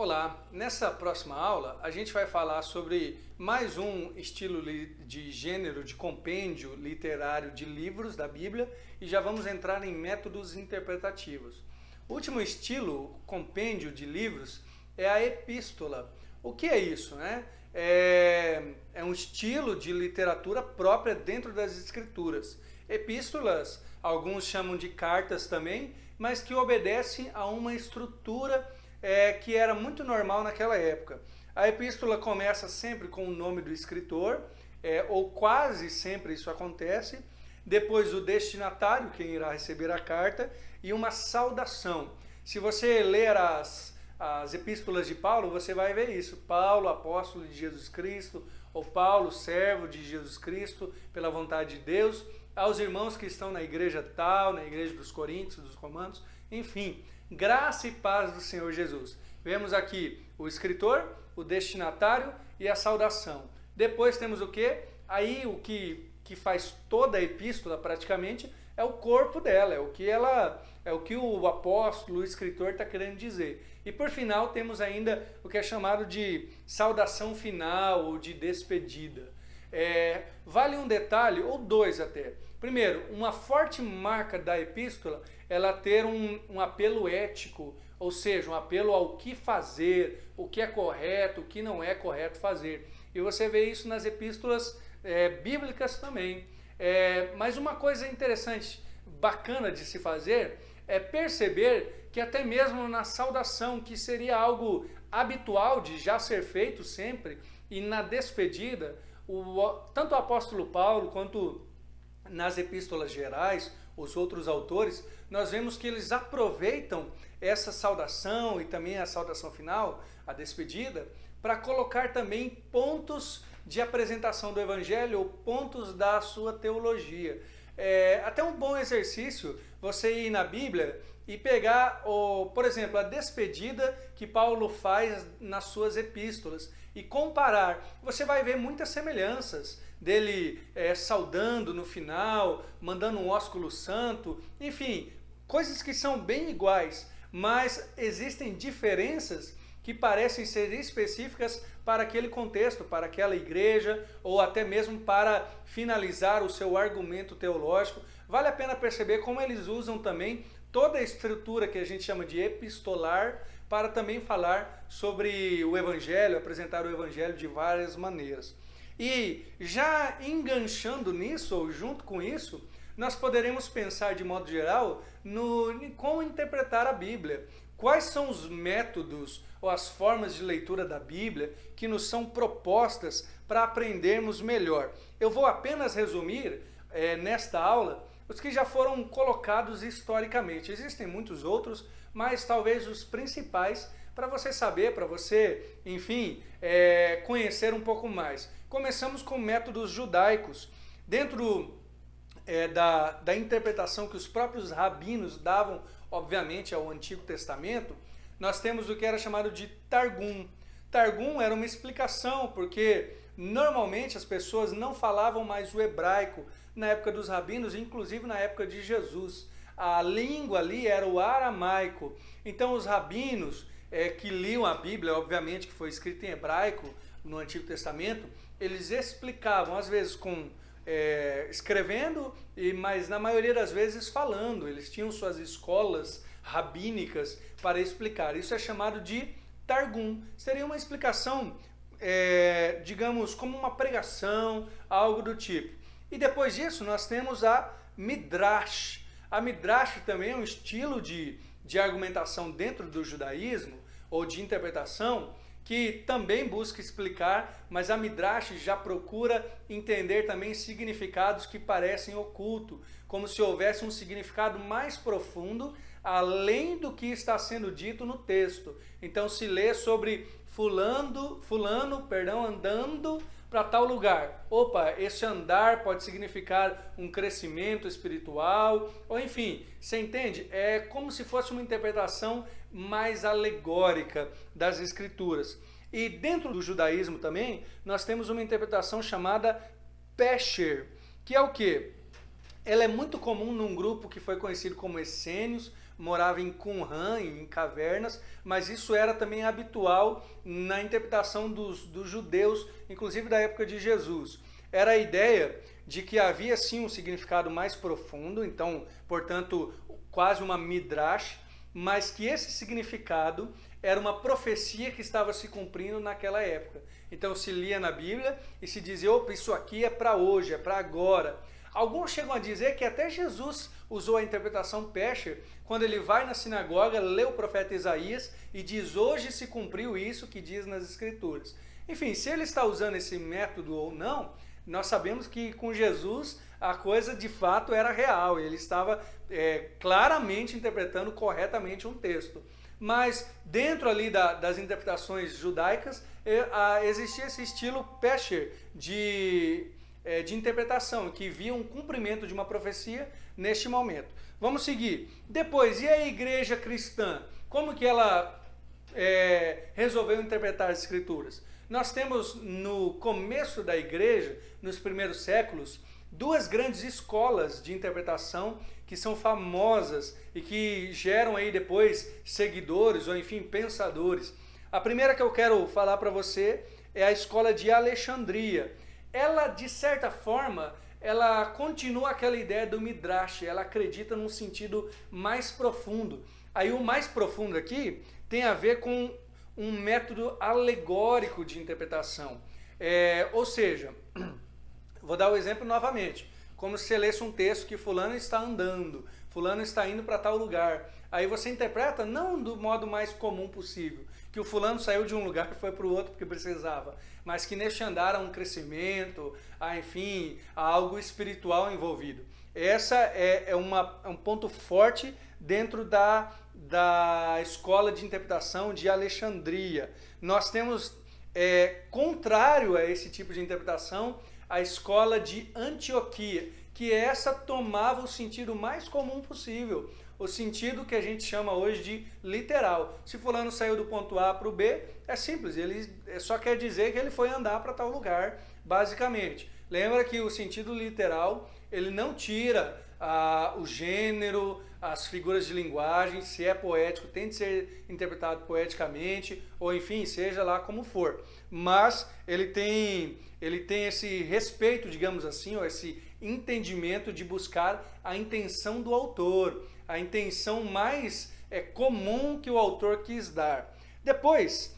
Olá, nessa próxima aula a gente vai falar sobre mais um estilo de gênero de compêndio literário de livros da Bíblia e já vamos entrar em métodos interpretativos. O último estilo, compêndio de livros, é a epístola. O que é isso, né? É um estilo de literatura própria dentro das escrituras. Epístolas, alguns chamam de cartas também, mas que obedecem a uma estrutura que era muito normal naquela época. A epístola começa sempre com o nome do escritor, ou quase sempre isso acontece, depois o destinatário, quem irá receber a carta, e uma saudação. Se você ler as epístolas de Paulo, você vai ver isso. Paulo, apóstolo de Jesus Cristo, ou Paulo, servo de Jesus Cristo, pela vontade de Deus, aos irmãos que estão na igreja tal, na igreja dos Coríntios, dos Romanos, enfim, graça e paz do Senhor Jesus. Vemos aqui o escritor, o destinatário e a saudação. Depois temos o quê? Aí o que faz toda a epístola praticamente é o corpo dela, é o que o apóstolo, o escritor está querendo dizer. E por final temos ainda o que é chamado de saudação final ou de despedida. Vale um detalhe, ou dois até. Primeiro, uma forte marca da epístola, ela ter um apelo ético, ou seja, um apelo ao que fazer, o que é correto, o que não é correto fazer. E você vê isso nas epístolas bíblicas também. Mas uma coisa interessante, bacana de se fazer, é perceber que até mesmo na saudação, que seria algo habitual de já ser feito sempre, e na despedida, tanto o apóstolo Paulo quanto nas epístolas gerais, os outros autores, nós vemos que eles aproveitam essa saudação e também a saudação final, a despedida, para colocar também pontos de apresentação do evangelho ou pontos da sua teologia. Até um bom exercício você ir na Bíblia e pegar, por exemplo, a despedida que Paulo faz nas suas epístolas e comparar. Você vai ver muitas semelhanças dele saudando no final, mandando um ósculo santo, enfim, coisas que são bem iguais, mas existem diferenças que parecem ser específicas para aquele contexto, para aquela igreja, ou até mesmo para finalizar o seu argumento teológico. Vale a pena perceber como eles usam também toda a estrutura que a gente chama de epistolar para também falar sobre o evangelho, apresentar o evangelho de várias maneiras. E já enganchando nisso, ou junto com isso, nós poderemos pensar de modo geral em como interpretar a Bíblia. Quais são os métodos ou as formas de leitura da Bíblia que nos são propostas para aprendermos melhor? Eu vou apenas resumir nesta aula os que já foram colocados historicamente. Existem muitos outros, mas talvez os principais para você saber, para você, enfim, conhecer um pouco mais. Começamos com métodos judaicos. Dentro da interpretação que os próprios rabinos davam, obviamente, ao Antigo Testamento, nós temos o que era chamado de Targum. Targum era uma explicação, porque normalmente as pessoas não falavam mais o hebraico na época dos rabinos, inclusive na época de Jesus. A língua ali era o aramaico. Então os rabinos que liam a Bíblia, obviamente que foi escrita em hebraico no Antigo Testamento, eles explicavam, às vezes escrevendo, mas na maioria das vezes falando. Eles tinham suas escolas rabínicas para explicar. Isso é chamado de Targum. Seria uma explicação, digamos, como uma pregação, algo do tipo. E depois disso nós temos a Midrash. A Midrash também é um estilo de argumentação dentro do judaísmo, ou de interpretação, que também busca explicar, mas a Midrash já procura entender também significados que parecem ocultos, como se houvesse um significado mais profundo, além do que está sendo dito no texto. Então se lê sobre fulano, andando para tal lugar. Opa, esse andar pode significar um crescimento espiritual, ou enfim, você entende? É como se fosse uma interpretação mais alegórica das escrituras. E dentro do judaísmo também, nós temos uma interpretação chamada Pesher, que é o quê? Ela é muito comum num grupo que foi conhecido como essênios, morava em Qumran, em cavernas, mas isso era também habitual na interpretação dos judeus, inclusive da época de Jesus. Era a ideia de que havia sim um significado mais profundo, então, portanto, quase uma midrash, mas que esse significado era uma profecia que estava se cumprindo naquela época. Então se lia na Bíblia e se dizia, opa, isso aqui é para hoje, é para agora. Alguns chegam a dizer que até Jesus usou a interpretação Pesher, quando ele vai na sinagoga, lê o profeta Isaías e diz, hoje se cumpriu isso que diz nas Escrituras. Enfim, se ele está usando esse método ou não, nós sabemos que com Jesus a coisa de fato era real, ele estava claramente interpretando corretamente um texto. Mas dentro ali das interpretações judaicas existia esse estilo Pesher de interpretação, que via um cumprimento de uma profecia neste momento. Vamos seguir. Depois, e a igreja cristã? Como que ela resolveu interpretar as escrituras? Nós temos no começo da igreja, nos primeiros séculos, duas grandes escolas de interpretação que são famosas e que geram aí depois seguidores ou enfim pensadores. A primeira que eu quero falar para você é a escola de Alexandria. Ela, de certa forma, ela continua aquela ideia do Midrash, ela acredita num sentido mais profundo. Aí o mais profundo aqui tem a ver com um método alegórico de interpretação. Ou seja, vou dar o exemplo novamente, como se você lesse um texto que fulano está andando, fulano está indo para tal lugar. Aí você interpreta não do modo mais comum possível, que o fulano saiu de um lugar e foi para o outro porque precisava, mas que neste andar há um crescimento, enfim, há algo espiritual envolvido. Essa é um ponto forte dentro da escola de interpretação de Alexandria. Nós temos, contrário a esse tipo de interpretação, a escola de Antioquia, que essa tomava o sentido mais comum possível, o sentido que a gente chama hoje de literal. Se fulano saiu do ponto A para o B, é simples, ele só quer dizer que ele foi andar para tal lugar, basicamente. Lembra que o sentido literal, ele não tira o gênero, as figuras de linguagem, se é poético, tem de ser interpretado poeticamente, ou enfim, seja lá como for. Mas ele tem esse respeito, digamos assim, ou esse entendimento de buscar a intenção do autor, a intenção mais comum que o autor quis dar. Depois,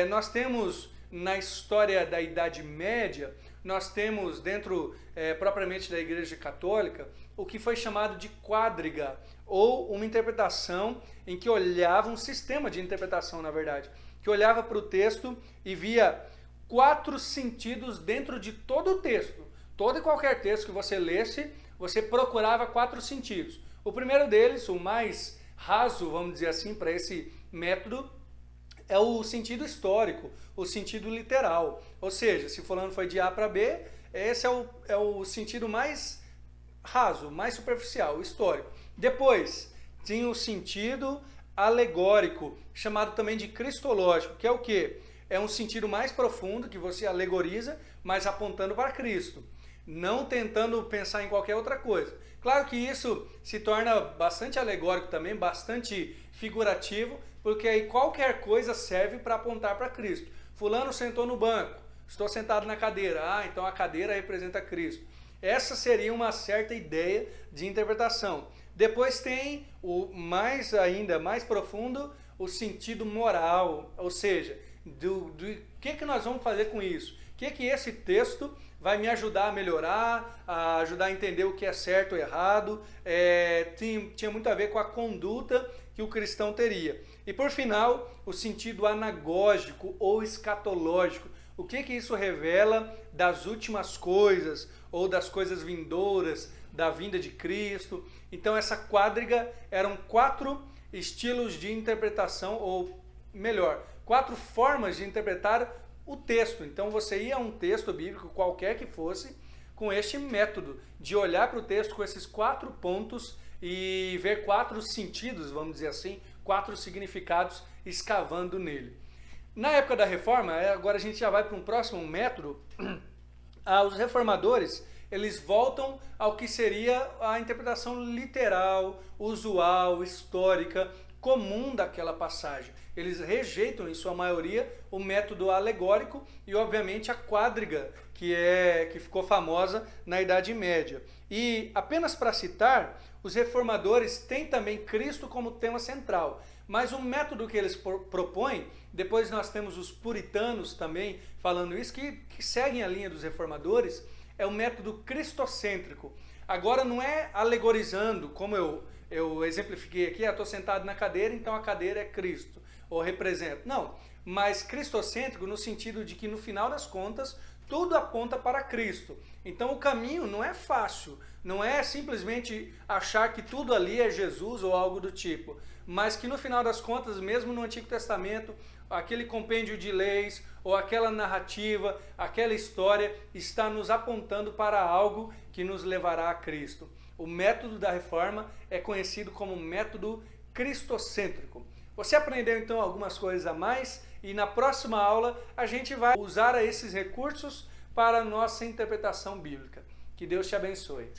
nós temos na história da Idade Média, nós temos dentro propriamente da Igreja Católica o que foi chamado de quadriga, ou uma interpretação em que olhava, um sistema de interpretação na verdade, que olhava para o texto e via 4 sentidos dentro de todo o texto. Todo e qualquer texto que você lesse, você procurava 4 sentidos. O primeiro deles, o mais raso, vamos dizer assim, para esse método, é o sentido histórico, o sentido literal. Ou seja, se fulano foi de A para B, esse é o sentido mais raso, mais superficial, o histórico. Depois, tinha o sentido alegórico, chamado também de cristológico, que é o quê? É um sentido mais profundo, que você alegoriza, mas apontando para Cristo, não tentando pensar em qualquer outra coisa. Claro que isso se torna bastante alegórico também, bastante figurativo, porque aí qualquer coisa serve para apontar para Cristo. Fulano sentou no banco, estou sentado na cadeira, então a cadeira representa Cristo. Essa seria uma certa ideia de interpretação. Depois tem o mais profundo, o sentido moral, ou seja, do que nós vamos fazer com isso? O que esse texto vai me ajudar a melhorar, a ajudar a entender o que é certo ou errado, tinha muito a ver com a conduta que o cristão teria. E por final, o sentido anagógico ou escatológico. O que isso revela das últimas coisas ou das coisas vindouras, da vinda de Cristo. Então essa quadriga eram 4 estilos de interpretação, ou melhor, 4 formas de interpretar o texto. Então você ia a um texto bíblico, qualquer que fosse, com este método de olhar para o texto com esses 4 pontos e ver 4 sentidos, vamos dizer assim, 4 significados escavando nele. Na época da Reforma, agora a gente já vai para um próximo método, os reformadores, eles voltam ao que seria a interpretação literal, usual, histórica, comum daquela passagem. Eles rejeitam, em sua maioria, o método alegórico e, obviamente, a quadriga, que ficou famosa na Idade Média. E, apenas para citar, os reformadores têm também Cristo como tema central, mas o método que eles propõem, depois nós temos os puritanos também falando isso, que seguem a linha dos reformadores, é o método cristocêntrico. Agora não é alegorizando, como eu exemplifiquei aqui, estou sentado na cadeira, então a cadeira é Cristo, ou representa. Não, mas cristocêntrico no sentido de que no final das contas, tudo aponta para Cristo. Então o caminho não é fácil, não é simplesmente achar que tudo ali é Jesus ou algo do tipo, mas que no final das contas, mesmo no Antigo Testamento, aquele compêndio de leis ou aquela narrativa, aquela história está nos apontando para algo que nos levará a Cristo. O método da reforma é conhecido como método cristocêntrico. Você aprendeu então algumas coisas a mais e na próxima aula a gente vai usar esses recursos para a nossa interpretação bíblica. Que Deus te abençoe.